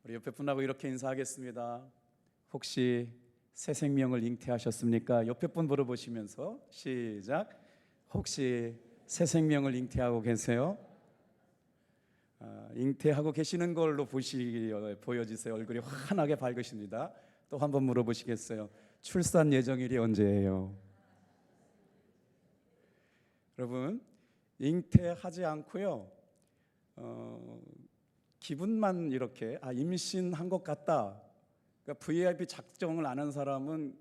우리 옆에 분하고 이렇게 인사하겠습니다. 혹시 새 생명을 잉태하셨습니까? 옆에 분 물어보시면서 시작. 혹시 새 생명을 잉태하고 계세요? 잉태하고 계시는 걸로 보여지세요. 얼굴이 환하게 밝으십니다. 또 한번 물어보시겠어요? 출산 예정일이 언제예요? 여러분, 잉태하지 않고요, 기분만 이렇게 임신한 것 같다, 그러니까 VIP 작정을 안 한 사람은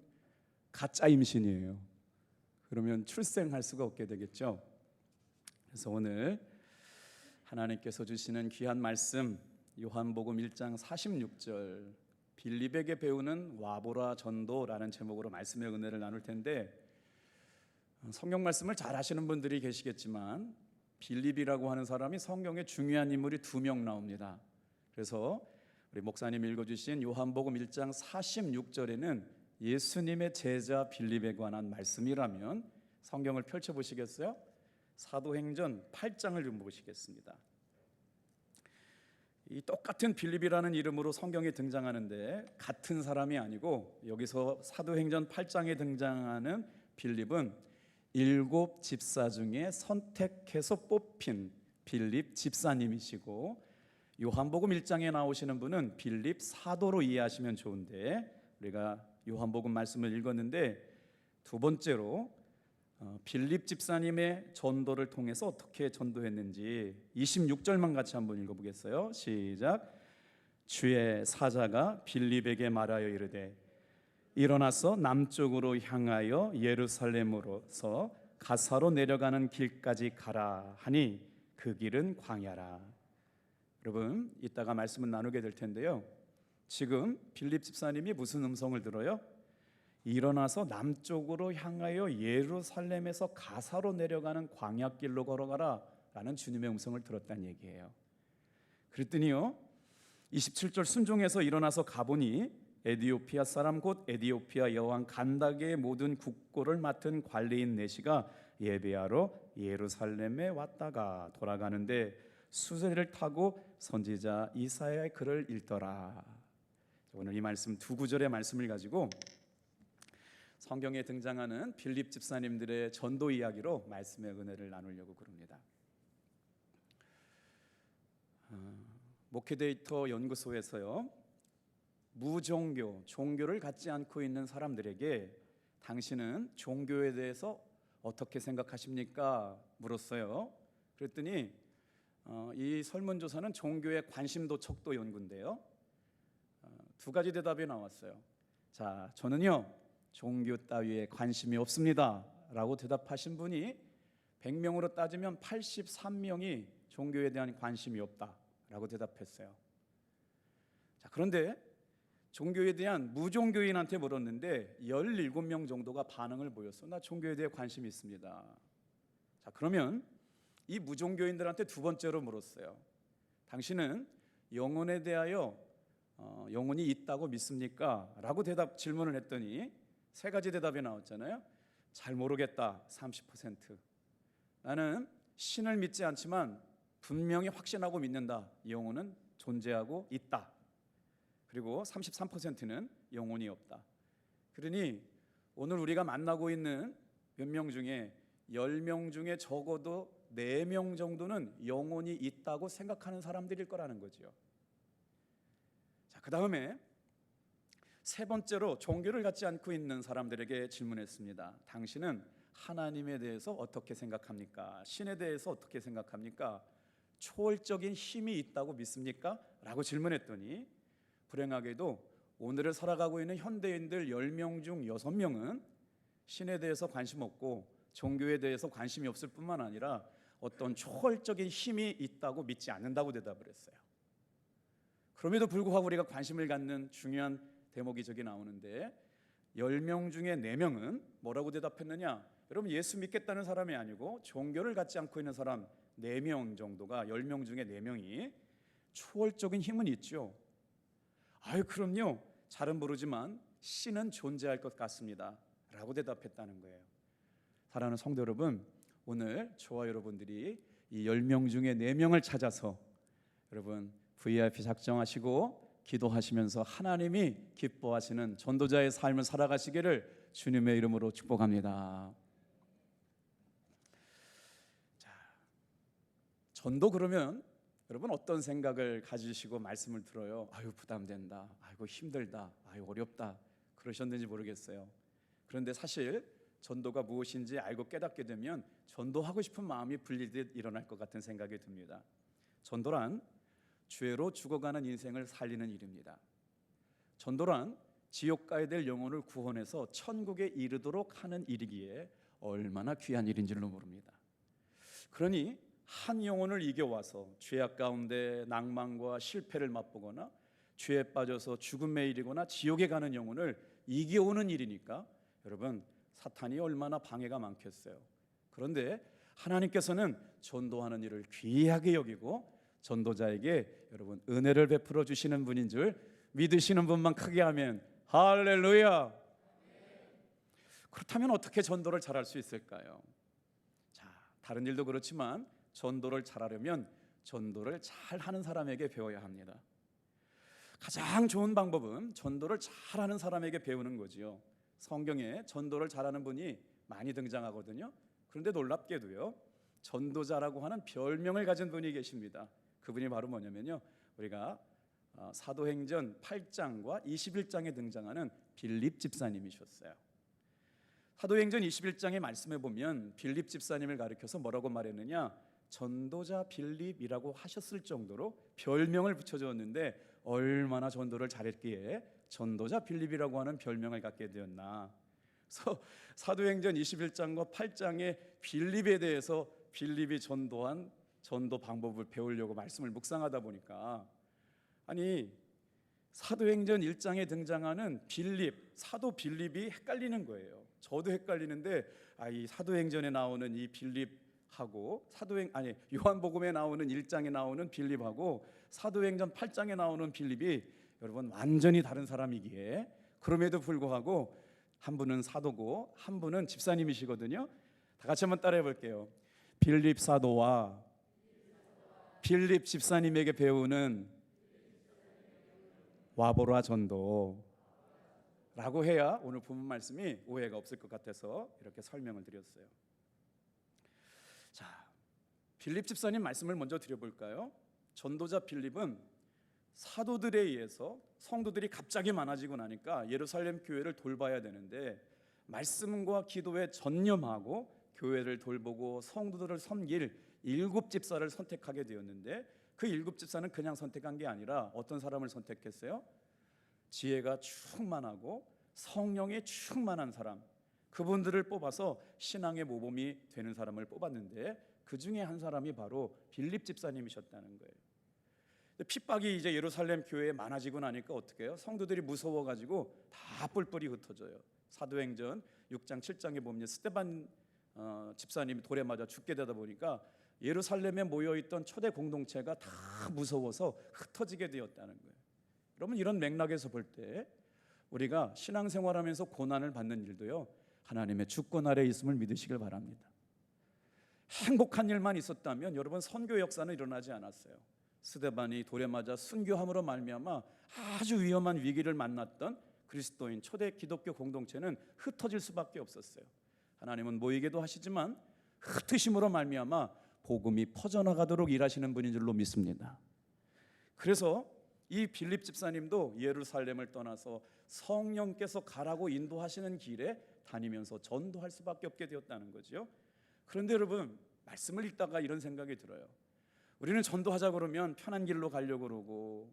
가짜 임신이에요. 그러면 출생할 수가 없게 되겠죠. 그래서 오늘 하나님께서 주시는 귀한 말씀, 요한복음 1장 46절, 빌립에게 배우는 와보라 전도라는 제목으로 말씀의 은혜를 나눌 텐데, 성경 말씀을 잘 아시는 분들이 계시겠지만 빌립이라고 하는 사람이 성경에 중요한 인물이 2명 나옵니다. 그래서 우리 목사님 읽어주신 요한복음 1장 46절에는 예수님의 제자 빌립에 관한 말씀이라면 성경을 펼쳐보시겠어요? 사도행전 8장을 좀 보시겠습니다. 이 똑같은 빌립이라는 이름으로 성경에 등장하는데 같은 사람이 아니고, 여기서 사도행전 8장에 등장하는 빌립은 7 집사 중에 선택해서 뽑힌 빌립 집사님이시고, 요한복음 1장에 나오시는 분은 빌립 사도로 이해하시면 좋은데, 우리가 요한복음 말씀을 읽었는데 두 번째로 빌립 집사님의 전도를 통해서 어떻게 전도했는지 26절만 같이 한번 읽어보겠어요. 시작. 주의 사자가 빌립에게 말하여 이르되 일어나서 남쪽으로 향하여 예루살렘으로서 가사로 내려가는 길까지 가라 하니 그 길은 광야라. 여러분, 이따가 말씀을 나누게 될 텐데요, 지금 빌립 집사님이 무슨 음성을 들어요? 일어나서 남쪽으로 향하여 예루살렘에서 가사로 내려가는 광야길로 걸어가라 라는 주님의 음성을 들었다는 얘기예요. 그랬더니요, 27절 순종해서 일어나서 가보니 에디오피아 사람 곧 에디오피아 여왕 간다게의 모든 국고를 맡은 관리인 내시가 예배하러 예루살렘에 왔다가 돌아가는데 수레를 타고 선지자 이사야의 글을 읽더라. 오늘 이 말씀 두 구절의 말씀을 가지고 성경에 등장하는 빌립 집사님들의 전도 이야기로 말씀의 은혜를 나누려고 그럽니다. 목회데이터 연구소에서요, 무종교, 종교를 갖지 않고 있는 사람들에게 당신은 종교에 대해서 어떻게 생각하십니까? 물었어요. 그랬더니 이 설문조사는 종교의 관심도 척도 연구인데요, 두 가지 대답이 나왔어요. 자, 저는요 종교 따위에 관심이 없습니다 라고 대답하신 분이 100명으로 따지면 83명이 종교에 대한 관심이 없다 라고 대답했어요. 자, 그런데 종교에 대한 무종교인한테 물었는데 17명 정도가 반응을 보였어. 나 종교에 대해 관심이 있습니다. 자, 그러면 이 무종교인들한테 두 번째로 물었어요. 당신은 영혼에 대하여 영혼이 있다고 믿습니까? 라고 질문을 했더니 세 가지 대답이 나왔잖아요. 잘 모르겠다 30%, 나는 신을 믿지 않지만 분명히 확신하고 믿는다, 영혼은 존재하고 있다, 그리고 33%는 영혼이 없다. 그러니 오늘 우리가 만나고 있는 몇 명 중에 10명 중에 적어도 4명 정도는 영혼이 있다고 생각하는 사람들일 거라는 거죠. 자, 그 다음에 세 번째로 종교를 갖지 않고 있는 사람들에게 질문했습니다. 당신은 하나님에 대해서 어떻게 생각합니까? 신에 대해서 어떻게 생각합니까? 초월적인 힘이 있다고 믿습니까? 라고 질문했더니 불행하게도 오늘을 살아가고 있는 현대인들 10명 중 6명은 신에 대해서 관심 없고 종교에 대해서 관심이 없을 뿐만 아니라 어떤 초월적인 힘이 있다고 믿지 않는다고 대답을 했어요. 그럼에도 불구하고 우리가 관심을 갖는 중요한 대목이 저기 나오는데 10명 중에 4명은 뭐라고 대답했느냐? 여러분, 예수 믿겠다는 사람이 아니고 종교를 갖지 않고 있는 사람 4명 정도가, 10명 중에 4명이 초월적인 힘은 있죠. 아유, 그럼요, 잘은 모르지만 신은 존재할 것 같습니다 라고 대답했다는 거예요. 사랑하는 성도 여러분, 오늘 저와 여러분들이 이 10명 중에 4명을 찾아서 여러분 VIP 작정하시고 기도하시면서 하나님이 기뻐하시는 전도자의 삶을 살아가시기를 주님의 이름으로 축복합니다. 자, 전도 그러면 여러분 어떤 생각을 가지시고 말씀을 들어요? 아유 부담된다, 아이고 힘들다, 아유 어렵다 그러셨는지 모르겠어요. 그런데 사실 전도가 무엇인지 알고 깨닫게 되면 전도하고 싶은 마음이 불리듯 일어날 것 같은 생각이 듭니다. 전도란 죄로 죽어가는 인생을 살리는 일입니다. 전도란 지옥 가야 될 영혼을 구원해서 천국에 이르도록 하는 일이기에 얼마나 귀한 일인지를 모릅니다. 그러니 한 영혼을 이겨와서 죄악 가운데 낭만과 실패를 맛보거나 죄에 빠져서 죽음에 이르거나 지옥에 가는 영혼을 이겨오는 일이니까 여러분 사탄이 얼마나 방해가 많겠어요. 그런데 하나님께서는 전도하는 일을 귀하게 여기고 전도자에게 여러분 은혜를 베풀어 주시는 분인 줄 믿으시는 분만 크게 하면 할렐루야. 그렇다면 어떻게 전도를 잘할 수 있을까요? 자, 다른 일도 그렇지만 전도를 잘하려면 전도를 잘하는 사람에게 배워야 합니다. 가장 좋은 방법은 전도를 잘하는 사람에게 배우는 거지요. 성경에 전도를 잘하는 분이 많이 등장하거든요. 그런데 놀랍게도요, 전도자라고 하는 별명을 가진 분이 계십니다. 그분이 바로 뭐냐면요, 우리가 사도행전 8장과 21장에 등장하는 빌립 집사님이셨어요. 사도행전 21장의 말씀에 보면 빌립 집사님을 가리켜서 뭐라고 말했느냐, 전도자 빌립이라고 하셨을 정도로 별명을 붙여주었는데 얼마나 전도를 잘했기에 전도자 빌립이라고 하는 별명을 갖게 되었나. 그래서 사도행전 21장과 8장의 빌립에 대해서 빌립이 전도한 전도 방법을 배우려고 말씀을 묵상하다 보니까 아니 사도행전 1장에 등장하는 빌립, 사도 빌립이 헷갈리는 거예요. 저도 헷갈리는데 이 사도행전에 나오는 이 빌립하고 요한복음에 나오는 1장에 나오는 빌립하고 사도행전 8장에 나오는 빌립이 여러분 완전히 다른 사람이기에 그럼에도 불구하고 한 분은 사도고 한 분은 집사님이시거든요. 다 같이 한번 따라해 볼게요. 빌립 사도와 빌립 집사님에게 배우는 와보라 전도라고 해야 오늘 본문 말씀이 오해가 없을 것 같아서 이렇게 설명을 드렸어요. 자, 빌립 집사님 말씀을 먼저 드려볼까요? 전도자 빌립은 사도들에 의해서 성도들이 갑자기 많아지고 나니까 예루살렘 교회를 돌봐야 되는데 말씀과 기도에 전념하고 교회를 돌보고 성도들을 섬길 7 집사를 선택하게 되었는데 그 7 집사는 그냥 선택한 게 아니라 어떤 사람을 선택했어요? 지혜가 충만하고 성령에 충만한 사람, 그분들을 뽑아서 신앙의 모범이 되는 사람을 뽑았는데 그 중에 한 사람이 바로 빌립 집사님이셨다는 거예요. 핍박이 이제 예루살렘 교회에 많아지고 나니까 어떻게 해요? 성도들이 무서워가지고 다 뿔뿔이 흩어져요. 사도행전 6장 7장에 보면 스데반 집사님이 돌에 맞아 죽게 되다 보니까 예루살렘에 모여있던 초대 공동체가 다 무서워서 흩어지게 되었다는 거예요. 여러분 이런 맥락에서 볼 때 우리가 신앙생활하면서 고난을 받는 일도요 하나님의 주권 아래에 있음을 믿으시길 바랍니다. 행복한 일만 있었다면 여러분 선교 역사는 일어나지 않았어요. 스데반이 돌에 맞아 순교함으로 말미암아 아주 위험한 위기를 만났던 그리스도인 초대 기독교 공동체는 흩어질 수밖에 없었어요. 하나님은 모이게도 하시지만 흩으심으로 말미암아 복음이 퍼져나가도록 일하시는 분인 줄로 믿습니다. 그래서 이 빌립 집사님도 예루살렘을 떠나서 성령께서 가라고 인도하시는 길에 다니면서 전도할 수밖에 없게 되었다는 거죠. 그런데 여러분 말씀을 읽다가 이런 생각이 들어요. 우리는 전도하자 그러면 편한 길로 가려고 그러고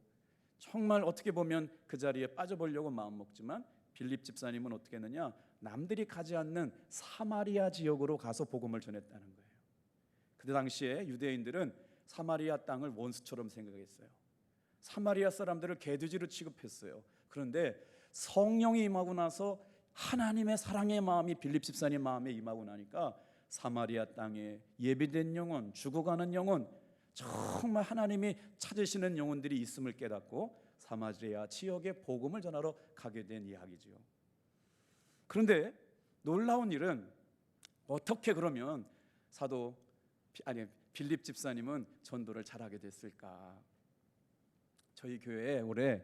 정말 어떻게 보면 그 자리에 빠져보려고 마음먹지만 빌립 집사님은 어떻게 했느냐, 남들이 가지 않는 사마리아 지역으로 가서 복음을 전했다는 거예요. 그때 당시에 유대인들은 사마리아 땅을 원수처럼 생각했어요. 사마리아 사람들을 개돼지로 취급했어요. 그런데 성령이 임하고 나서 하나님의 사랑의 마음이 빌립 집사님 마음에 임하고 나니까 사마리아 땅에 예비된 영혼, 죽어가는 영혼, 정말 하나님이 찾으시는 영혼들이 있음을 깨닫고 사마리아 지역에 복음을 전하러 가게 된 이야기죠. 그런데 놀라운 일은 어떻게 그러면 빌립 집사님은 전도를 잘하게 됐을까? 저희 교회에 올해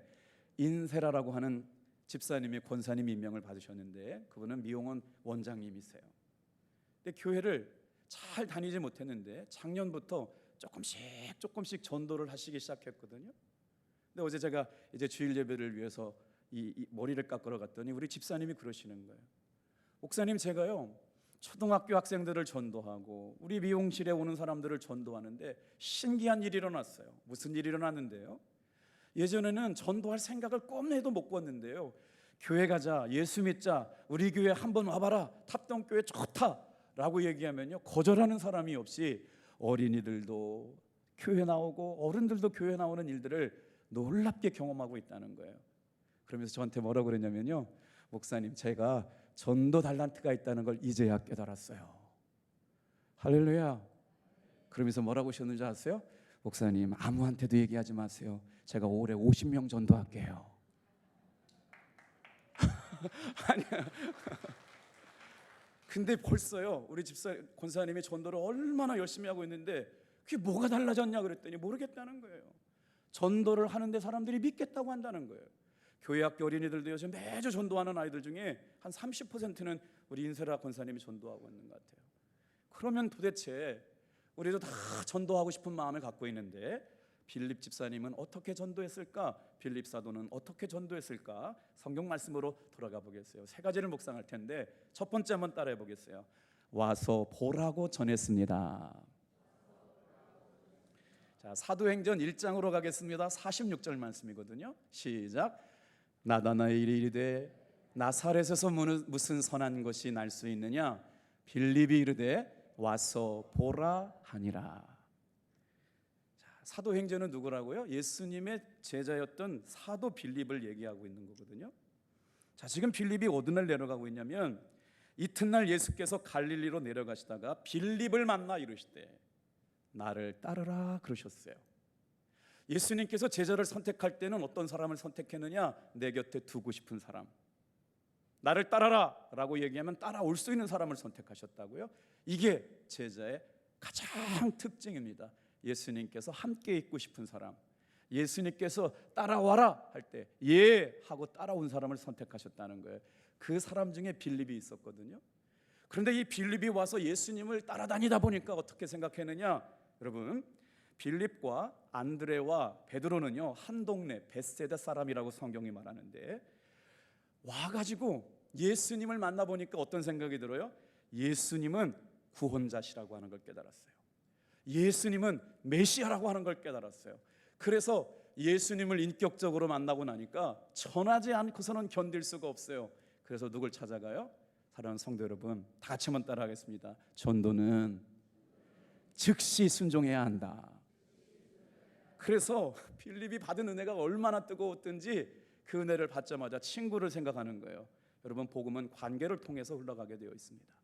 인세라라고 하는 집사님이 권사님 임명을 받으셨는데 그분은 미용원 원장님이세요. 근데 교회를 잘 다니지 못했는데 작년부터 조금씩 전도를 하시기 시작했거든요. 근데 어제 제가 이제 주일 예배를 위해서 이 머리를 깎으러 갔더니 우리 집사님이 그러시는 거예요. 목사님, 제가요 초등학교 학생들을 전도하고 우리 미용실에 오는 사람들을 전도하는데 신기한 일이 일어났어요. 무슨 일이 일어났는데요? 예전에는 전도할 생각을 꿈에도 못 꿨는데요, 교회 가자, 예수 믿자, 우리 교회 한번 와봐라, 탑동교회 좋다라고 얘기하면요 거절하는 사람이 없이 어린이들도 교회 나오고 어른들도 교회 나오는 일들을 놀랍게 경험하고 있다는 거예요. 그러면서 저한테 뭐라고 그랬냐면요, 목사님, 제가 전도 달란트가 있다는 걸 이제야 깨달았어요. 할렐루야. 그러면서 뭐라고 하셨는지 아세요? 목사님, 아무한테도 얘기하지 마세요. 제가 올해 50명 전도할게요. 아니야. 근데 벌써요 우리 집사 권사님이 전도를 얼마나 열심히 하고 있는데 그게 뭐가 달라졌냐 그랬더니 모르겠다는 거예요. 전도를 하는데 사람들이 믿겠다고 한다는 거예요. 교회 학교 어린이들도 요즘 매주 전도하는 아이들 중에 한 30%는 우리 인세라 권사님이 전도하고 있는 것 같아요. 그러면 도대체 우리도 다 전도하고 싶은 마음을 갖고 있는데 빌립 집사님은 어떻게 전도했을까? 빌립 사도는 어떻게 전도했을까? 성경 말씀으로 돌아가 보겠어요. 세 가지를 묵상할 텐데 첫 번째 한번 따라해 보겠어요. 와서 보라고 전했습니다. 자, 사도행전 1장으로 가겠습니다. 46절 말씀이거든요. 시작. 나다나엘이 이르되 나사렛에서 무슨 선한 것이 날 수 있느냐? 빌립이 이르되 와서 보라 하니라. 사도행전은 누구라고요? 예수님의 제자였던 사도 빌립을 얘기하고 있는 거거든요. 자, 지금 빌립이 어느 날 내려가고 있냐면 이튿날 예수께서 갈릴리로 내려가시다가 빌립을 만나 이르시되 나를 따르라 그러셨어요. 예수님께서 제자를 선택할 때는 어떤 사람을 선택했느냐? 내 곁에 두고 싶은 사람, 나를 따라라 라고 얘기하면 따라올 수 있는 사람을 선택하셨다고요. 이게 제자의 가장 특징입니다. 예수님께서 함께 있고 싶은 사람, 예수님께서 따라와라 할 때 예 하고 따라온 사람을 선택하셨다는 거예요. 그 사람 중에 빌립이 있었거든요. 그런데 이 빌립이 와서 예수님을 따라다니다 보니까 어떻게 생각했느냐? 여러분, 빌립과 안드레와 베드로는요 한 동네 벳세다 사람이라고 성경이 말하는데 와가지고 예수님을 만나보니까 어떤 생각이 들어요? 예수님은 구원자시라고 하는 걸 깨달았어요. 예수님은 메시아라고 하는 걸 깨달았어요. 그래서 예수님을 인격적으로 만나고 나니까 전하지 않고서는 견딜 수가 없어요. 그래서 누굴 찾아가요? 사랑하는 성도 여러분, 다 같이 한번 따라하겠습니다. 전도는 즉시 순종해야 한다. 그래서 빌립이 받은 은혜가 얼마나 뜨거웠든지 그 은혜를 받자마자 친구를 생각하는 거예요. 여러분, 복음은 관계를 통해서 흘러가게 되어 있습니다.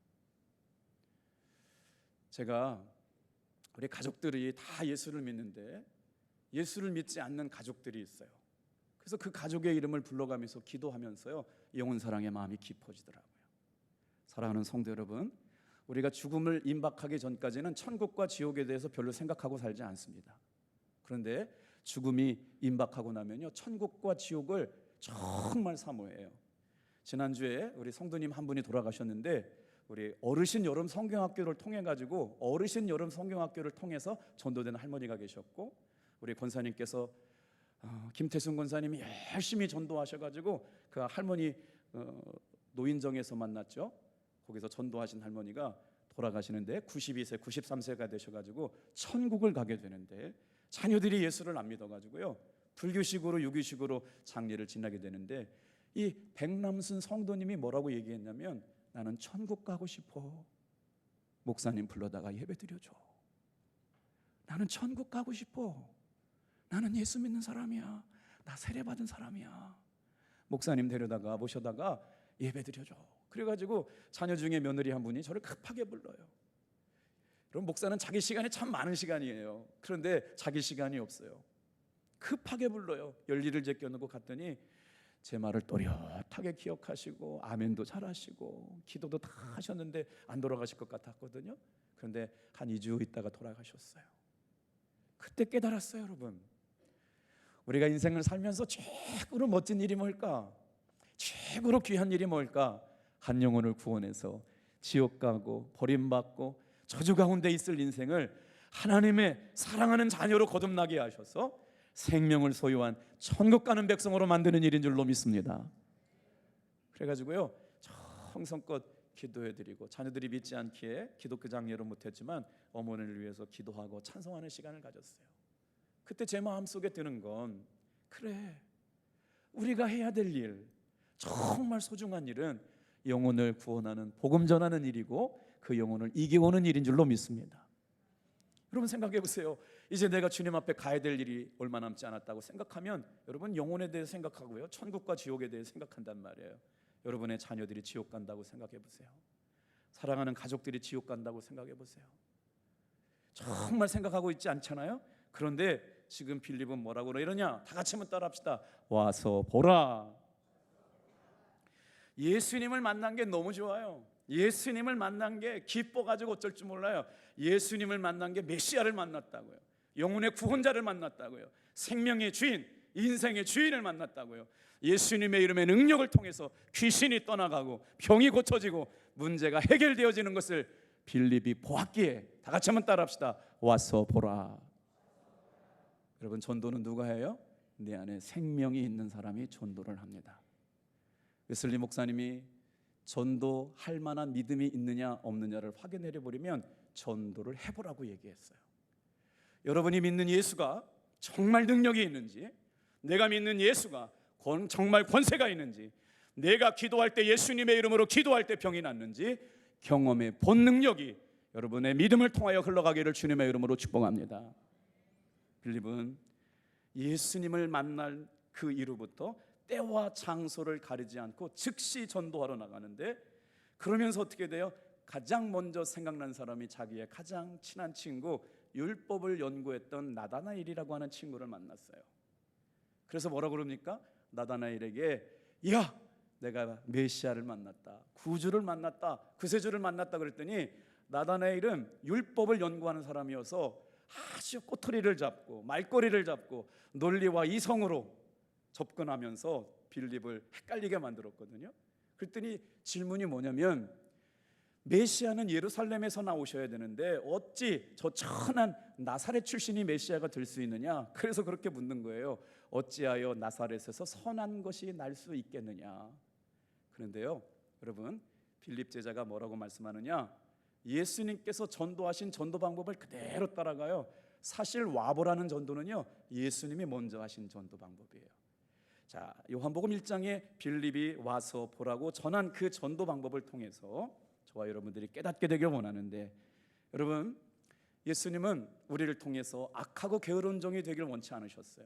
제가 우리 가족들이 다 예수를 믿는데 예수를 믿지 않는 가족들이 있어요. 그래서 그 가족의 이름을 불러가면서 기도하면서요 영혼 사랑의 마음이 깊어지더라고요. 사랑하는 성도 여러분, 우리가 죽음을 임박하기 전까지는 천국과 지옥에 대해서 별로 생각하고 살지 않습니다. 그런데 죽음이 임박하고 나면요 천국과 지옥을 정말 사모해요. 지난주에 우리 성도님 한 분이 돌아가셨는데 우리 어르신 여름 성경학교를 통해 가지고 어르신 여름 성경학교를 통해서 전도된 할머니가 계셨고 우리 권사님께서 김태순 권사님이 열심히 전도하셔가지고 그 할머니 노인정에서 만났죠. 거기서 전도하신 할머니가 돌아가시는데 92세, 93세가 되셔가지고 천국을 가게 되는데 자녀들이 예수를 안 믿어가지고요 불교식으로 유교식으로 장례를 지나게 되는데 이 백남순 성도님이 뭐라고 얘기했냐면 나는 천국 가고 싶어. 목사님 불러다가 예배 드려줘. 나는 천국 가고 싶어. 나는 예수 믿는 사람이야. 나 세례받은 사람이야. 목사님 데려다가 모셔다가 예배 드려줘. 그래가지고 자녀 중에 며느리 한 분이 저를 급하게 불러요. 그럼 목사는 자기 시간이 참 많은 시간이에요. 그런데 자기 시간이 없어요. 급하게 불러요. 열일을 제껴놓고 갔더니 제 말을 또렷하게 기억하시고 아멘도 잘하시고 기도도 다 하셨는데 안 돌아가실 것 같았거든요. 그런데 한 2주 있다가 돌아가셨어요. 그때 깨달았어요, 여러분. 우리가 인생을 살면서 최고로 멋진 일이 뭘까? 최고로 귀한 일이 뭘까? 한 영혼을 구원해서 지옥 가고 버림받고 저주 가운데 있을 인생을 하나님의 사랑하는 자녀로 거듭나게 하셔서 생명을 소유한 천국 가는 백성으로 만드는 일인 줄로 믿습니다. 그래가지고요, 정성껏 기도해드리고, 자녀들이 믿지 않기에 기독교 장례로 못했지만 어머니를 위해서 기도하고 찬송하는 시간을 가졌어요. 그때 제 마음속에 드는 건, 그래, 우리가 해야 될 일, 정말 소중한 일은 영혼을 구원하는, 복음 전하는 일이고 그 영혼을 이겨오는 일인 줄로 믿습니다. 여러분 생각해 보세요. 이제 내가 주님 앞에 가야 될 일이 얼마 남지 않았다고 생각하면 여러분 영혼에 대해 생각하고요, 천국과 지옥에 대해 생각한단 말이에요. 여러분의 자녀들이 지옥 간다고 생각해 보세요. 사랑하는 가족들이 지옥 간다고 생각해 보세요. 정말 생각하고 있지 않잖아요. 그런데 지금 빌립은 뭐라고 이러냐? 다 같이 한번 따라합시다. 와서 보라. 예수님을 만난 게 너무 좋아요. 예수님을 만난 게 기뻐가지고 어쩔 줄 몰라요. 예수님을 만난 게 메시아를 만났다고요. 영혼의 구원자를 만났다고요. 생명의 주인, 인생의 주인을 만났다고요. 예수님의 이름의 능력을 통해서 귀신이 떠나가고 병이 고쳐지고 문제가 해결되어지는 것을 빌립이 보았기에, 다 같이 한번 따라합시다. 와서 보라. 여러분, 전도는 누가 해요? 내 안에 생명이 있는 사람이 전도를 합니다. 웨슬리 목사님이 전도할 만한 믿음이 있느냐 없느냐를 확인해 버리면 전도를 해보라고 얘기했어요. 여러분이 믿는 예수가 정말 능력이 있는지, 내가 믿는 예수가 정말 권세가 있는지, 내가 기도할 때 예수님의 이름으로 기도할 때 병이 낫는지 경험의 본 능력이 여러분의 믿음을 통하여 흘러가기를 주님의 이름으로 축복합니다. 빌립은 예수님을 만날 그 이후부터 때와 장소를 가리지 않고 즉시 전도하러 나가는데, 그러면서 어떻게 돼요? 가장 먼저 생각난 사람이 자기의 가장 친한 친구, 율법을 연구했던 나다나엘이라고 하는 친구를 만났어요. 그래서 뭐라고 그럽니까? 나다나엘에게, 야, 내가 메시아를 만났다, 구주를 만났다, 구세주를 만났다 그랬더니, 나다나엘은 율법을 연구하는 사람이어서 아주 꼬투리를 잡고 말꼬리를 잡고 논리와 이성으로 접근하면서 빌립을 헷갈리게 만들었거든요. 그랬더니 질문이 뭐냐면, 메시아는 예루살렘에서 나오셔야 되는데 어찌 저 천한 나사렛 출신이 메시아가 될 수 있느냐? 그래서 그렇게 묻는 거예요. 어찌하여 나사렛에서 선한 것이 날 수 있겠느냐? 그런데요, 여러분, 빌립 제자가 뭐라고 말씀하느냐? 예수님께서 전도하신 전도 방법을 그대로 따라가요. 사실 와보라는 전도는요, 예수님이 먼저 하신 전도 방법이에요. 자, 요한복음 1장에 빌립이 와서 보라고 전한 그 전도 방법을 통해서 저와 여러분들이 깨닫게 되길 원하는데, 여러분, 예수님은 우리를 통해서 악하고 게으른 종이 되길 원치 않으셨어요.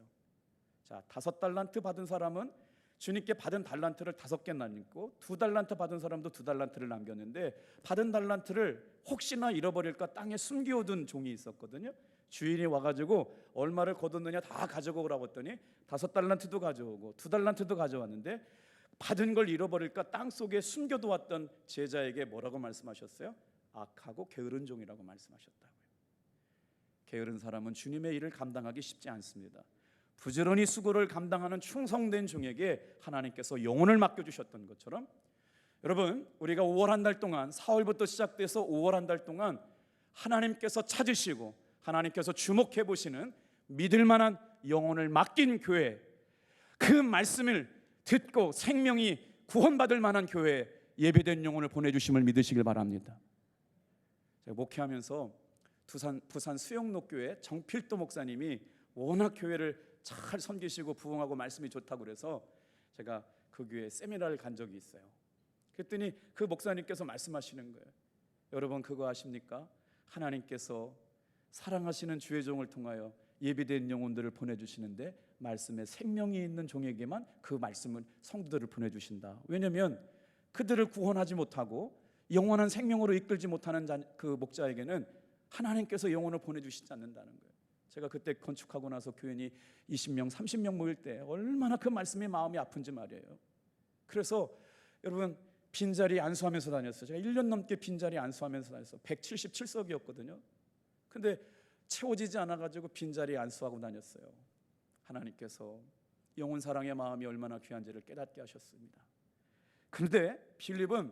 자, 5달란트 받은 사람은 주님께 받은 달란트를 5개 남겼고, 2달란트 받은 사람도 2달란트를 남겼는데, 받은 달란트를 혹시나 잃어버릴까 땅에 숨겨둔 종이 있었거든요. 주인이 와가지고 얼마를 거뒀느냐 다 가져오라고 했더니 5달란트도 가져오고 2달란트도 가져왔는데, 받은 걸 잃어버릴까 땅 속에 숨겨두었던 제자에게 뭐라고 말씀하셨어요? 악하고 게으른 종이라고 말씀하셨다고요. 게으른 사람은 주님의 일을 감당하기 쉽지 않습니다. 부지런히 수고를 감당하는 충성된 종에게 하나님께서 영혼을 맡겨주셨던 것처럼, 여러분, 우리가 5월 한 달 동안, 4월부터 시작돼서 5월 한 달 동안 하나님께서 찾으시고 하나님께서 주목해 보시는 믿을 만한 영혼을 맡긴 교회, 그 말씀을 듣고 생명이 구원받을 만한 교회에 예배된 영혼을 보내주심을 믿으시길 바랍니다. 제가 목회하면서 부산 수영록교회 정필도 목사님이 워낙 교회를 잘 섬기시고 부흥하고 말씀이 좋다고 그래서 제가 그 교회에 세미나를 간 적이 있어요. 그랬더니 그 목사님께서 말씀하시는 거예요. 여러분, 그거 아십니까? 하나님께서 사랑하시는 주의 종을 통하여 예비된 영혼들을 보내주시는데 말씀에 생명이 있는 종에게만 그 말씀을, 성도들을 보내주신다. 왜냐하면 그들을 구원하지 못하고 영원한 생명으로 이끌지 못하는 그 목자에게는 하나님께서 영혼을 보내주시지 않는다는 거예요. 제가 그때 건축하고 나서 교인이 20명, 30명 모일 때 얼마나 그 말씀이 마음이 아픈지 말이에요. 그래서 여러분, 빈자리 안수하면서 다녔어요. 제가 1년 넘게 빈자리 안수하면서 다녔어요. 177석이었거든요. 근데 채워지지 않아가지고 빈자리 안수하고 다녔어요. 하나님께서 영혼 사랑의 마음이 얼마나 귀한지를 깨닫게 하셨습니다. 그런데 빌립은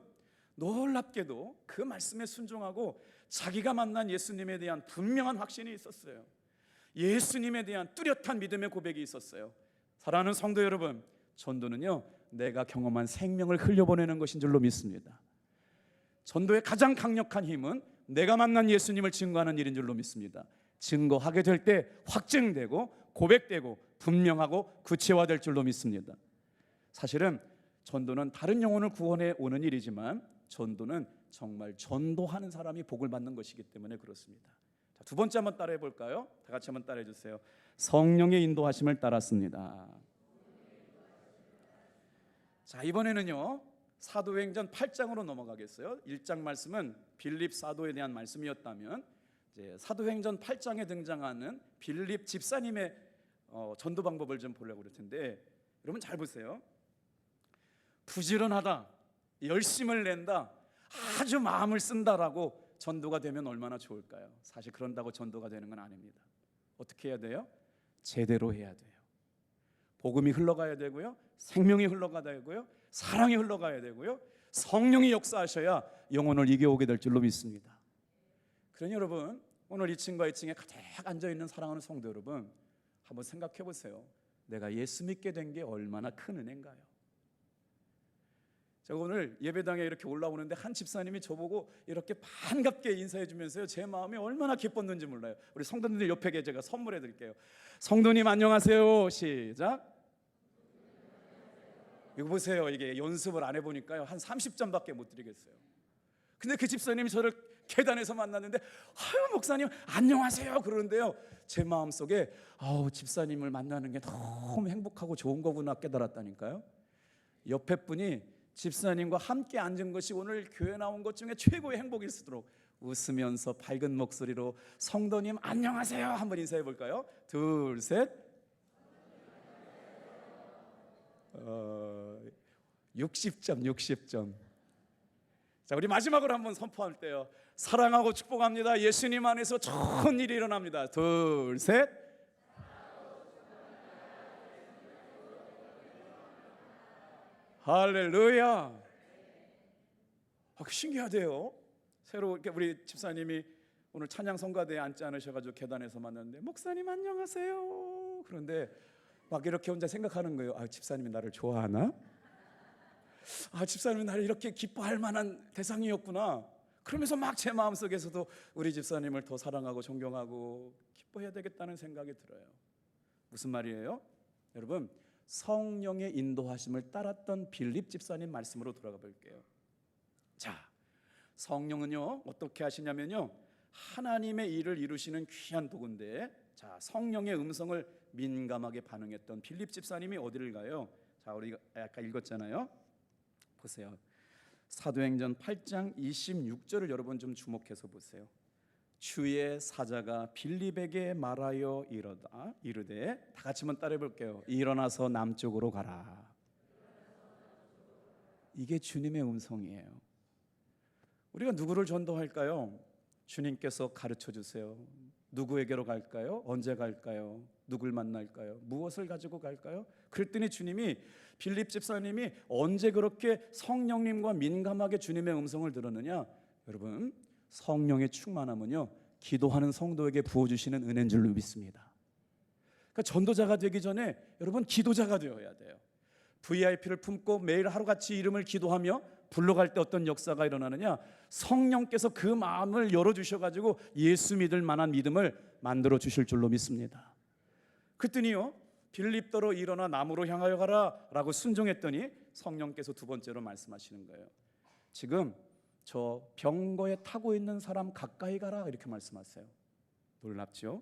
놀랍게도 그 말씀에 순종하고 자기가 만난 예수님에 대한 분명한 확신이 있었어요. 예수님에 대한 뚜렷한 믿음의 고백이 있었어요. 사랑하는 성도 여러분, 전도는요, 내가 경험한 생명을 흘려보내는 것인 줄로 믿습니다. 전도의 가장 강력한 힘은 내가 만난 예수님을 증거하는 일인 줄로 믿습니다. 증거하게 될 때 확증되고 고백되고 분명하고 구체화될 줄로 믿습니다. 사실은 전도는 다른 영혼을 구원해 오는 일이지만 전도는 정말 전도하는 사람이 복을 받는 것이기 때문에 그렇습니다. 자, 두 번째 한번 따라해 볼까요? 다 같이 한번 따라해 주세요. 성령의 인도하심을 따랐습니다. 자, 이번에는요, 사도행전 8장으로 넘어가겠어요. 1장 말씀은 빌립 사도에 대한 말씀이었다면 이제 사도행전 8장에 등장하는 빌립 집사님의 전도 방법을 좀 보려고 그럴 텐데, 여러분 잘 보세요. 부지런하다, 열심을 낸다, 아주 마음을 쓴다라고 전도가 되면 얼마나 좋을까요? 사실 그런다고 전도가 되는 건 아닙니다. 어떻게 해야 돼요? 제대로 해야 돼요. 복음이 흘러가야 되고요, 생명이 흘러가야 되고요, 사랑이 흘러가야 되고요, 성령이 역사하셔야 영혼을 이겨오게 될 줄로 믿습니다. 그러니 여러분, 오늘 2층과 2층에 가득 앉아있는 사랑하는 성도 여러분, 한번 생각해 보세요. 내가 예수 믿게 된 게 얼마나 큰 은혜인가요? 제가 오늘 예배당에 이렇게 올라오는데 한 집사님이 저보고 이렇게 반갑게 인사해 주면서요, 제 마음이 얼마나 기뻤는지 몰라요. 우리 성도님들 옆에 제가 선물해 드릴게요. 성도님 안녕하세요. 시작. 이거 보세요. 이게 연습을 안 해보니까요, 한 30점밖에 못 드리겠어요. 근데 그 집사님이 저를 계단에서 만났는데, 아유 목사님 안녕하세요 그러는데요, 제 마음속에 집사님을 만나는 게 너무 행복하고 좋은 거구나 깨달았다니까요. 옆에 분이 집사님과 함께 앉은 것이 오늘 교회 나온 것 중에 최고의 행복일 수도록 웃으면서 밝은 목소리로 성도님 안녕하세요 한번 인사해 볼까요? 둘, 셋. 60점. 자, 우리 마지막으로 한번 선포할 때요, 사랑하고 축복합니다. 예수님 안에서 좋은 일이 일어납니다. 둘, 셋. 할렐루야. 신기하대요. 새로 이렇게 우리 집사님이 오늘 찬양 성가대에 앉지 않으셔가지고 계단에서 만났는데, 목사님 안녕하세요. 그런데 막 이렇게 혼자 생각하는 거예요. 집사님이 나를 좋아하나? 집사님이 나를 이렇게 기뻐할 만한 대상이었구나. 그러면서 막 제 마음속에서도 우리 집사님을 더 사랑하고 존경하고 기뻐해야 되겠다는 생각이 들어요. 무슨 말이에요? 여러분, 성령의 인도하심을 따랐던 빌립 집사님 말씀으로 돌아가 볼게요. 자, 성령은요 어떻게 하시냐면요, 하나님의 일을 이루시는 귀한 도구인데, 자, 성령의 음성을 민감하게 반응했던 빌립 집사님이 어디를 가요? 자, 우리가 아까 읽었잖아요. 보세요. 사도행전 8장 26절을 여러분 좀 주목해서 보세요. 주의 사자가 빌립에게 말하여 이르되, 다 같이 한번 따라해 볼게요. 일어나서 남쪽으로 가라. 이게 주님의 음성이에요. 우리가 누구를 전도할까요? 주님께서 가르쳐 주세요. 누구에게로 갈까요? 언제 갈까요? 누굴 만날까요? 무엇을 가지고 갈까요? 그랬더니 주님이, 빌립 집사님이 언제 그렇게 성령님과 민감하게 주님의 음성을 들었느냐? 여러분, 성령의 충만함은요, 기도하는 성도에게 부어주시는 은혜인 줄로 믿습니다. 그러니까 전도자가 되기 전에 여러분 기도자가 되어야 돼요. VIP를 품고 매일 하루같이 이름을 기도하며 불러갈 때 어떤 역사가 일어나느냐? 성령께서 그 마음을 열어주셔가지고 예수 믿을 만한 믿음을 만들어 주실 줄로 믿습니다. 그랬더니요, 빌립더러 일어나 남으로 향하여 가라 라고 순종했더니 성령께서 두 번째로 말씀하시는 거예요. 지금 저 병거에 타고 있는 사람 가까이 가라 이렇게 말씀하세요. 놀랍죠?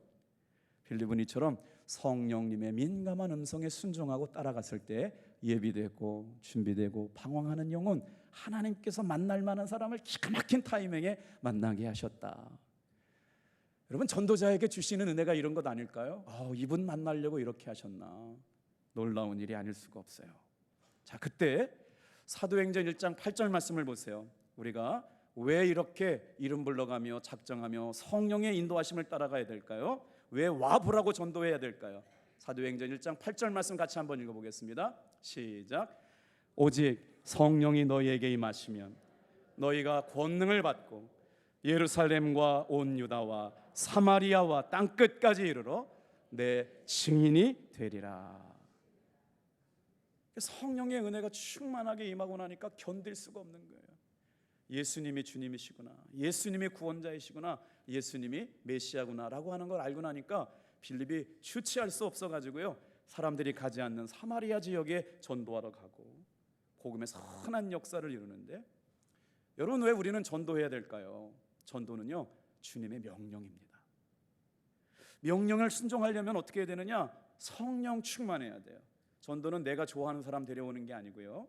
빌립은 이처럼 성령님의 민감한 음성에 순종하고 따라갔을 때 예비되고 준비되고 방황하는 영혼, 하나님께서 만날 만한 사람을 기가 막힌 타이밍에 만나게 하셨다. 여러분, 전도자에게 주시는 은혜가 이런 것 아닐까요? 이분 만나려고 이렇게 하셨나. 놀라운 일이 아닐 수가 없어요. 자, 그때 사도행전 1장 8절 말씀을 보세요. 우리가 왜 이렇게 이름 불러가며 작정하며 성령의 인도하심을 따라가야 될까요? 왜 와보라고 전도해야 될까요? 사도행전 1장 8절 말씀 같이 한번 읽어보겠습니다. 시작. 오직 성령이 너희에게 임하시면 너희가 권능을 받고 예루살렘과 온 유다와 사마리아와 땅끝까지 이르러 내 증인이 되리라. 성령의 은혜가 충만하게 임하고 나니까 견딜 수가 없는 거예요. 예수님이 주님이시구나, 예수님이 구원자이시구나, 예수님이 메시아구나라고 하는 걸 알고 나니까 빌립이 주체할 수 없어가지고요, 사람들이 가지 않는 사마리아 지역에 전도하러 가고 복음의 선한 역사를 이루는데, 여러분 왜 우리는 전도해야 될까요? 전도는요 주님의 명령입니다. 명령을 순종하려면 어떻게 해야 되느냐? 성령 충만해야 돼요. 전도는 내가 좋아하는 사람 데려오는 게 아니고요,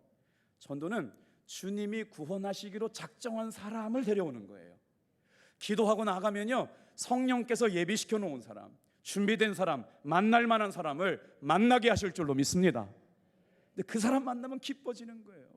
전도는 주님이 구원하시기로 작정한 사람을 데려오는 거예요. 기도하고 나가면요 성령께서 예비시켜 놓은 사람, 준비된 사람, 만날 만한 사람을 만나게 하실 줄로 믿습니다. 근데 그 사람 만나면 기뻐지는 거예요.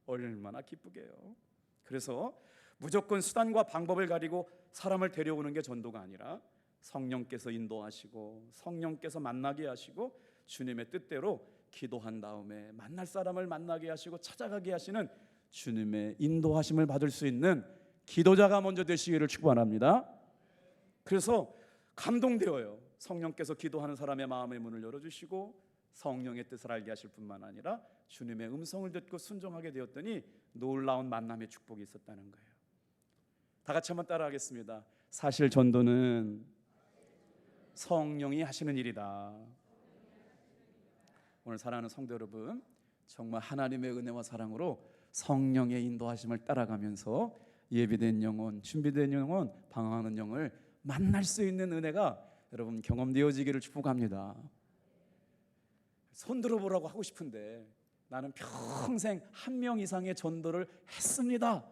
얼마나 기쁘게요. 그래서 무조건 수단과 방법을 가리고 사람을 데려오는 게 전도가 아니라 성령께서 인도하시고 성령께서 만나게 하시고 주님의 뜻대로 기도한 다음에 만날 사람을 만나게 하시고 찾아가게 하시는 주님의 인도하심을 받을 수 있는 기도자가 먼저 되시기를 축원합니다. 그래서 감동되어요. 성령께서 기도하는 사람의 마음의 문을 열어주시고 성령의 뜻을 알게 하실 뿐만 아니라 주님의 음성을 듣고 순종하게 되었더니 놀라운 만남의 축복이 있었다는 거예요. 다 같이 한번 따라하겠습니다. 사실 전도는 성령이 하시는 일이다. 오늘 사랑하는 성도 여러분, 정말 하나님의 은혜와 사랑으로 성령의 인도하심을 따라가면서 예비된 영혼, 준비된 영혼, 방황하는 영을 만날 수 있는 은혜가 여러분 경험되어지기를 축복합니다. 손 들어보라고 하고 싶은데 나는 평생 한 명 이상의 전도를 했습니다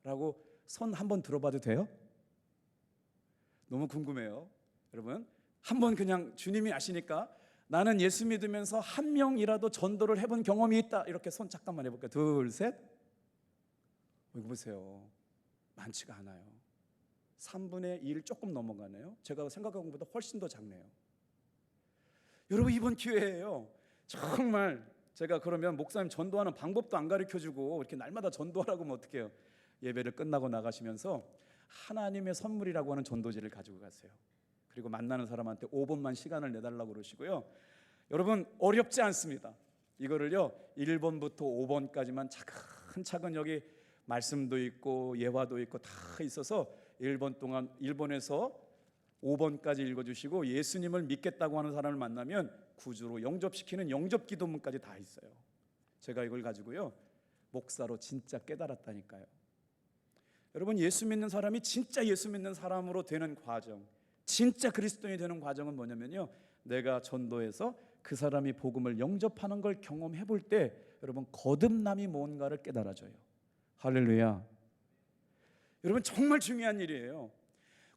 라고 손 한번 들어봐도 돼요? 너무 궁금해요. 여러분 한번 그냥 주님이 아시니까 나는 예수 믿으면서 한 명이라도 전도를 해본 경험이 있다, 이렇게 손 잠깐만 해볼까요? 둘, 셋. 이거 보세요. 많지가 않아요. 3분의 1 조금 넘어가네요. 제가 생각한 것보다 훨씬 더 작네요. 여러분 이번 기회예요. 정말 제가 그러면 목사님 전도하는 방법도 안 가르쳐주고 이렇게 날마다 전도하라고 하면 어떡해요? 예배를 끝나고 나가시면서 하나님의 선물이라고 하는 전도지를 가지고 가세요. 그리고 만나는 사람한테 5분만 시간을 내달라고 그러시고요. 여러분 어렵지 않습니다. 이거를요 1번부터 5번까지만 차근차근 여기 말씀도 있고 예화도 있고 다 있어서 1번 동안 1번에서 5번까지 읽어주시고 예수님을 믿겠다고 하는 사람을 만나면 구주로 영접시키는 영접기도문까지 다 있어요. 제가 이걸 가지고요 목사로 진짜 깨달았다니까요. 여러분 예수 믿는 사람이 진짜 예수 믿는 사람으로 되는 과정, 진짜 그리스도인이 되는 과정은 뭐냐면요, 내가 전도해서 그 사람이 복음을 영접하는 걸 경험해 볼 때 여러분 거듭남이 뭔가를 깨달아져요. 할렐루야. 여러분 정말 중요한 일이에요.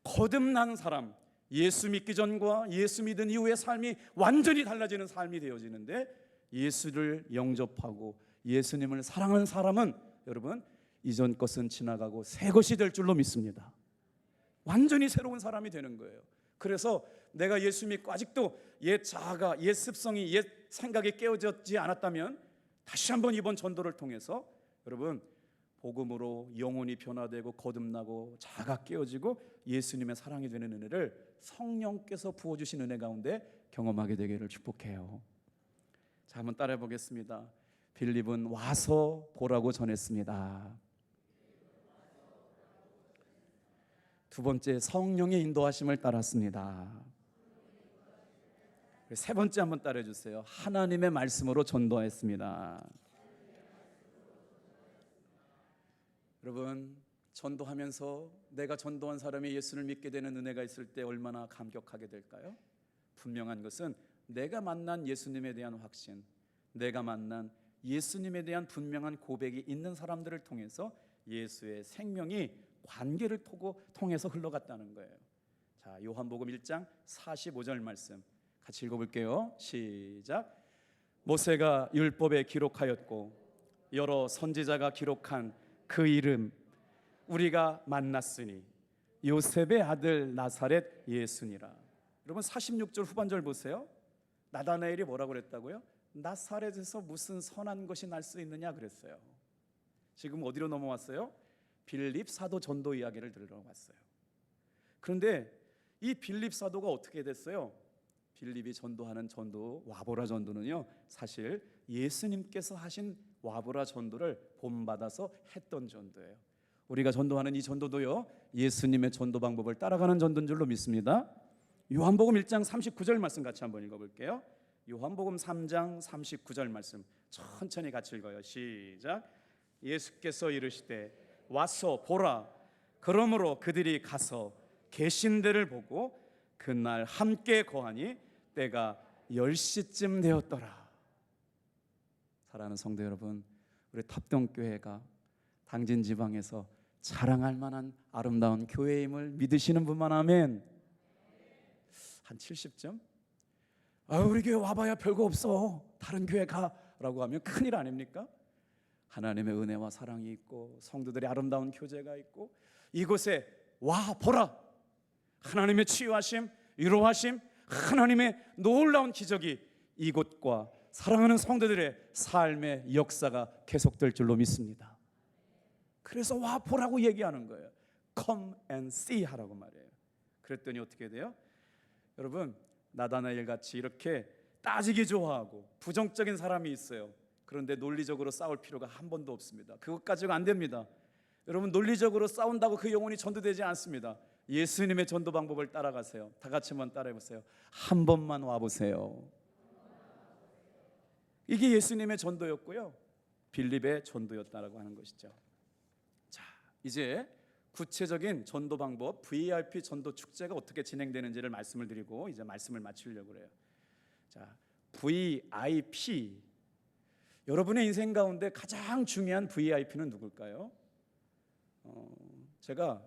거듭난 사람, 예수 믿기 전과 예수 믿은 이후의 삶이 완전히 달라지는 삶이 되어지는데, 예수를 영접하고 예수님을 사랑하는 사람은 여러분 이전 것은 지나가고 새 것이 될 줄로 믿습니다. 완전히 새로운 사람이 되는 거예요. 그래서 내가 예수 믿고 아직도 옛 자아가, 옛 습성이, 옛 생각이 깨어졌지 않았다면 다시 한번 이번 전도를 통해서 여러분 복음으로 영혼이 변화되고 거듭나고 자아가 깨어지고 예수님의 사랑이 되는 은혜를 성령께서 부어주신 은혜 가운데 경험하게 되기를 축복해요. 자, 한번 따라해 보겠습니다. 빌립은 와서 보라고 전했습니다. 두 번째, 성령의 인도하심을 따랐습니다. 세 번째 한번 따라해 주세요. 하나님의 말씀으로 전도했습니다. 여러분 전도하면서 내가 전도한 사람이 예수를 믿게 되는 은혜가 있을 때 얼마나 감격하게 될까요? 분명한 것은 내가 만난 예수님에 대한 확신, 내가 만난 예수님에 대한 분명한 고백이 있는 사람들을 통해서 예수의 생명이 관계를 통해서 흘러갔다는 거예요. 자, 요한복음 1장 45절 말씀 같이 읽어볼게요. 시작. 모세가 율법에 기록하였고 여러 선지자가 기록한 그 이름 우리가 만났으니 요셉의 아들 나사렛 예수니라. 여러분 46절 후반절 보세요. 나다나엘이 뭐라고 그랬다고요? 나사렛에서 무슨 선한 것이 날 수 있느냐 그랬어요. 지금 어디로 넘어왔어요? 빌립 사도 전도 이야기를 들으러 왔어요. 그런데 이 빌립 사도가 어떻게 됐어요? 빌립이 전도하는 전도, 와보라 전도는요, 사실 예수님께서 하신 와보라 전도를 본받아서 했던 전도예요. 우리가 전도하는 이 전도도요, 예수님의 전도 방법을 따라가는 전도인 줄로 믿습니다. 요한복음 1장 39절 말씀 같이 한번 읽어볼게요. 요한복음 3장 39절 말씀 천천히 같이 읽어요. 시작. 예수께서 이르시되 와서 보라. 그러므로 그들이 가서 계신 데를 보고 그날 함께 거하니 때가 10시쯤 되었더라. 사랑하는 성도 여러분, 우리 탑동교회가 당진 지방에서 자랑할 만한 아름다운 교회임을 믿으시는 분만 하면 한 70점? 우리 교회 와봐야 별거 없어, 다른 교회 가라고 하면 큰일 아닙니까? 하나님의 은혜와 사랑이 있고 성도들의 아름다운 교제가 있고 이곳에 와 보라, 하나님의 치유하심, 위로하심, 하나님의 놀라운 기적이 이곳과 사랑하는 성도들의 삶의 역사가 계속될 줄로 믿습니다. 그래서 와 보라고 얘기하는 거예요. Come and see 하라고 말해요. 그랬더니 어떻게 돼요? 여러분, 나다나엘 같이 이렇게 따지기 좋아하고 부정적인 사람이 있어요. 그런데 논리적으로 싸울 필요가 한 번도 없습니다. 그것 가지고 안 됩니다. 여러분, 논리적으로 싸운다고 그 영혼이 전도되지 않습니다. 예수님의 전도 방법을 따라가세요. 다 같이 한번 따라해보세요. 한 번만 와보세요. 이게 예수님의 전도였고요, 빌립의 전도였다라고 하는 것이죠. 자, 이제 구체적인 전도 방법, VIP 전도 축제가 어떻게 진행되는지를 말씀을 드리고 이제 말씀을 마치려고 해요. 자, VIP, 여러분의 인생 가운데 가장 중요한 VIP는 누굴까요? 제가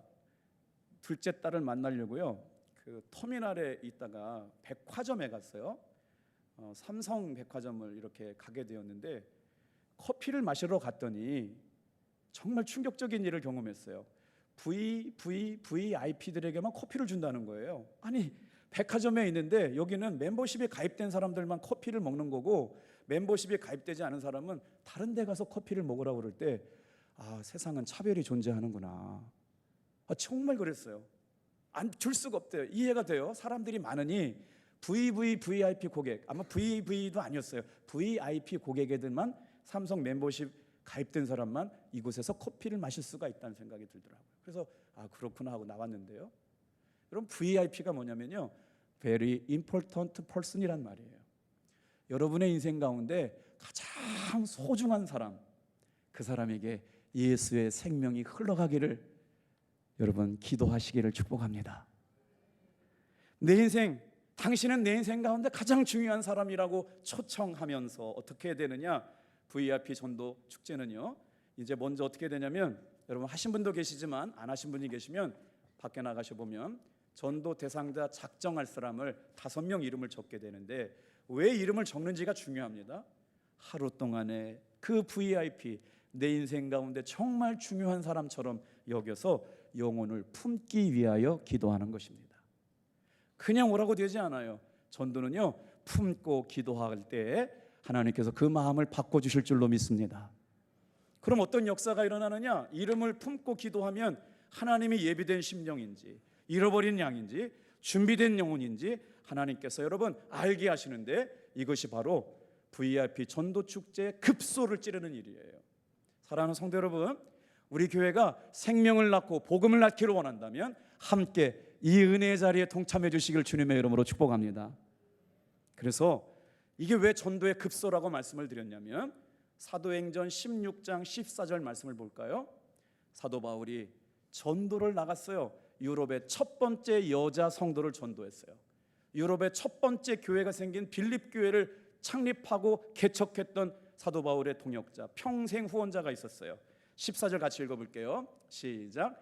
둘째 딸을 만나려고요, 그 터미널에 있다가 백화점에 갔어요. 삼성 백화점을 이렇게 가게 되었는데 커피를 마시러 갔더니 정말 충격적인 일을 경험했어요. VIP들에게만 커피를 준다는 거예요. 아니, 백화점에 있는데 여기는 멤버십에 가입된 사람들만 커피를 먹는 거고 멤버십에 가입되지 않은 사람은 다른 데 가서 커피를 먹으라고 그럴 때 세상은 차별이 존재하는구나. 정말 그랬어요. 안 줄 수가 없대요. 이해가 돼요. 사람들이 많으니 VIP 고객, 아마 VV도 아니었어요. VIP 고객애들만, 삼성 멤버십 가입된 사람만 이곳에서 커피를 마실 수가 있다는 생각이 들더라고요. 그래서 그렇구나 하고 나왔는데요. 여러분, VIP가 뭐냐면요, Very Important Person이란 말이에요. 여러분의 인생 가운데 가장 소중한 사람, 그 사람에게 예수의 생명이 흘러가기를 여러분 기도하시기를 축복합니다. 내 인생, 당신은 내 인생 가운데 가장 중요한 사람이라고 초청하면서 어떻게 해야 되느냐? VIP 전도 축제는요, 이제 먼저 어떻게 되냐면, 여러분 하신 분도 계시지만 안 하신 분이 계시면 밖에 나가셔 보면 전도 대상자 작정할 사람을 5명 이름을 적게 되는데, 왜 이름을 적는지가 중요합니다. 하루 동안에 그 VIP, 내 인생 가운데 정말 중요한 사람처럼 여겨서 영혼을 품기 위하여 기도하는 것입니다. 그냥 오라고 되지 않아요. 전도는요, 품고 기도할 때 하나님께서 그 마음을 바꿔주실 줄로 믿습니다. 그럼 어떤 역사가 일어나느냐? 이름을 품고 기도하면 하나님이 예비된 심령인지, 잃어버린 양인지, 준비된 영혼인지 하나님께서 여러분 알게 하시는데, 이것이 바로 VIP 전도축제의 급소를 찌르는 일이에요. 사랑하는 성도 여러분, 우리 교회가 생명을 낳고 복음을 낳기를 원한다면 함께 이 은혜의 자리에 동참해 주시길 주님의 이름으로 축복합니다. 그래서 이게 왜 전도의 급소라고 말씀을 드렸냐면, 사도행전 16장 14절 말씀을 볼까요? 사도 바울이 전도를 나갔어요. 유럽의 첫 번째 여자 성도를 전도했어요. 유럽의 첫 번째 교회가 생긴 빌립 교회를 창립하고 개척했던 사도 바울의 동역자, 평생 후원자가 있었어요. 14절 같이 읽어볼게요. 시작.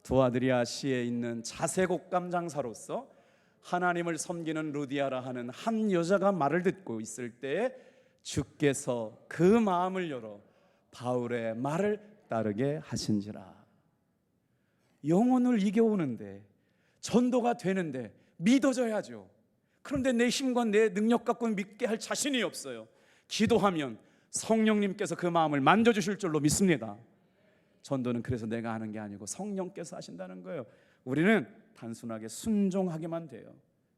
두아드리아시에 있는 자색옷감 장사로서 하나님을 섬기는 루디아라 하는 한 여자가 말을 듣고 있을 때 주께서 그 마음을 열어 바울의 말을 따르게 하신지라. 영혼을 이겨오는데, 전도가 되는데 믿어져야죠. 그런데 내 힘과 내 능력 갖고 믿게 할 자신이 없어요. 기도하면 성령님께서 그 마음을 만져주실 줄로 믿습니다. 전도는 그래서 내가 하는 게 아니고 성령께서 하신다는 거예요. 우리는 단순하게 순종하기만 돼요.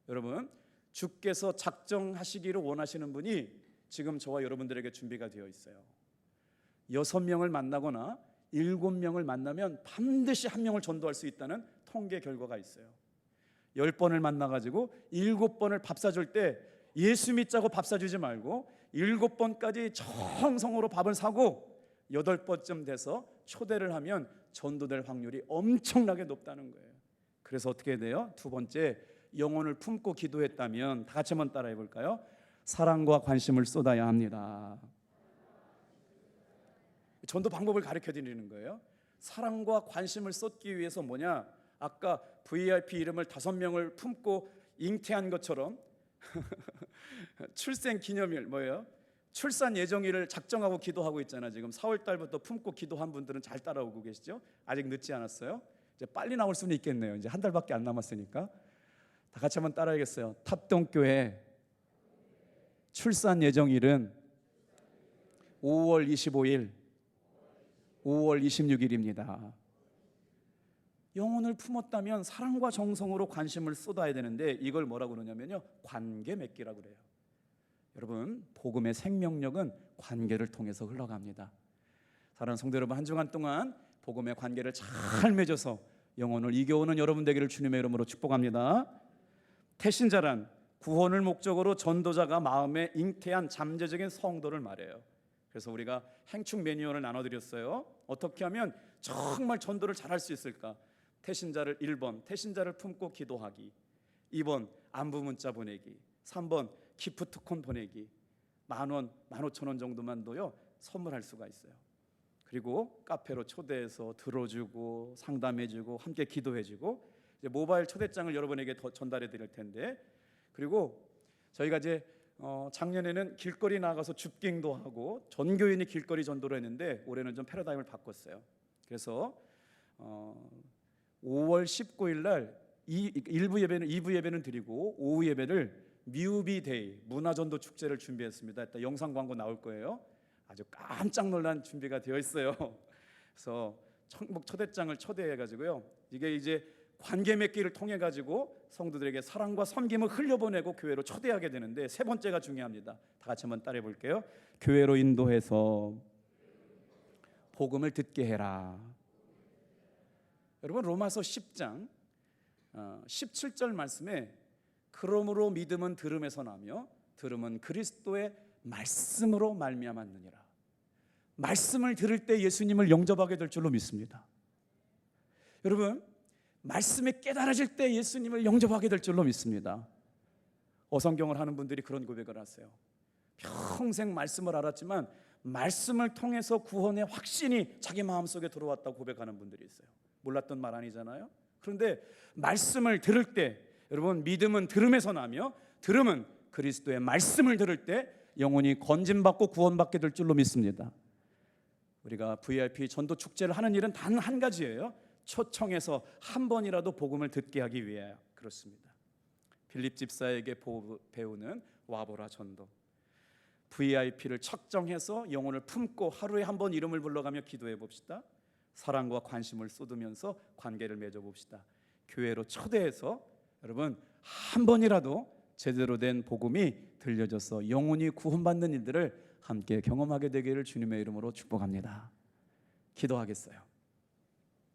여러분, 주께서 작정하시기를 원하시는 분이 지금 저와 여러분들에게 준비가 되어 있어요. 6명을 만나거나 7명을 만나면 반드시 1명을 전도할 수 있다는 통계 결과가 있어요. 10번을 만나가지고 7번을 밥 사줄 때 예수 믿자고 밥 사주지 말고 7번까지 정성으로 밥을 사고 8번쯤 돼서 초대를 하면 전도될 확률이 엄청나게 높다는 거예요. 그래서 어떻게 돼요? 두 번째, 영혼을 품고 기도했다면 다 같이 한번 따라해 볼까요? 사랑과 관심을 쏟아야 합니다. 전도 방법을 가르쳐 드리는 거예요. 사랑과 관심을 쏟기 위해서 뭐냐? 아까 VIP 이름을 5명을 품고 잉태한 것처럼 출생 기념일 뭐예요? 출산 예정일을 작정하고 기도하고 있잖아요. 지금 4월 달부터 품고 기도한 분들은 잘 따라오고 계시죠? 아직 늦지 않았어요? 이제 빨리 나올 수는 있겠네요. 이제 한 달밖에 안 남았으니까. 다 같이 한번 따라하겠어요. 탑동교회 출산 예정일은 5월 25일, 5월 26일입니다. 영혼을 품었다면 사랑과 정성으로 관심을 쏟아야 되는데 이걸 뭐라고 그러냐면요, 관계 맺기라고 그래요. 여러분, 복음의 생명력은 관계를 통해서 흘러갑니다. 사랑하는 성도 여러분, 한 주간 동안 복음의 관계를 잘 맺어서 영혼을 이겨오는 여러분 되기를 주님의 이름으로 축복합니다. 태신자란 구원을 목적으로 전도자가 마음에 잉태한 잠재적인 성도를 말해요. 그래서 우리가 행축 매뉴얼을 나눠드렸어요. 어떻게 하면 정말 전도를 잘할 수 있을까? 태신자를 1번 태신자를 품고 기도하기, 2번 안부 문자 보내기, 3번 기프트콘 보내기, 10,000원, 15,000원 정도만도요 선물할 수가 있어요. 그리고 카페로 초대해서 들어주고 상담해주고 함께 기도해주고, 이제 모바일 초대장을 여러분에게 더 전달해 드릴 텐데, 그리고 저희가 이제 작년에는 길거리 나가서 줍깅도 하고 전교인이 길거리 전도를 했는데 올해는 좀 패러다임을 바꿨어요. 그래서 5월 19일 날 2부 예배는 드리고 오후 예배를 뮤비데이 문화전도 축제를 준비했습니다. 일단 영상 광고 나올 거예요. 아주 깜짝 놀란 준비가 되어 있어요. 그래서 천국 초대장을 초대해가지고요, 이게 이제 관계 맺기를 통해 가지고 성도들에게 사랑과 섬김을 흘려보내고 교회로 초대하게 되는데, 세 번째가 중요합니다. 다 같이 한번 따라해 볼게요. 교회로 인도해서 복음을 듣게 해라. 여러분, 로마서 10장 17절 말씀에 그러므로 믿음은 들음에서 나며 들음은 그리스도의 말씀으로 말미암았느니라. 말씀을 들을 때 예수님을 영접하게 될 줄로 믿습니다. 여러분, 말씀이 깨달아질 때 예수님을 영접하게 될 줄로 믿습니다. 어성경을 하는 분들이 그런 고백을 하세요. 평생 말씀을 알았지만 말씀을 통해서 구원의 확신이 자기 마음속에 들어왔다고 고백하는 분들이 있어요. 몰랐던 말 아니잖아요. 그런데 말씀을 들을 때, 여러분, 믿음은 들음에서 나며 들음은 그리스도의 말씀을 들을 때 영혼이 건짐받고 구원받게 될 줄로 믿습니다. 우리가 VIP 전도 축제를 하는 일은 단 한 가지예요. 초청해서 한 번이라도 복음을 듣게 하기 위해 그렇습니다. 빌립 집사에게 배우는 와보라 전도. VIP를 책정해서 영혼을 품고 하루에 한 번 이름을 불러가며 기도해 봅시다. 사랑과 관심을 쏟으면서 관계를 맺어 봅시다. 교회로 초대해서 여러분 한 번이라도 제대로 된 복음이 들려져서 영혼이 구원받는 일들을 함께 경험하게 되기를 주님의 이름으로 축복합니다. 기도하겠어요.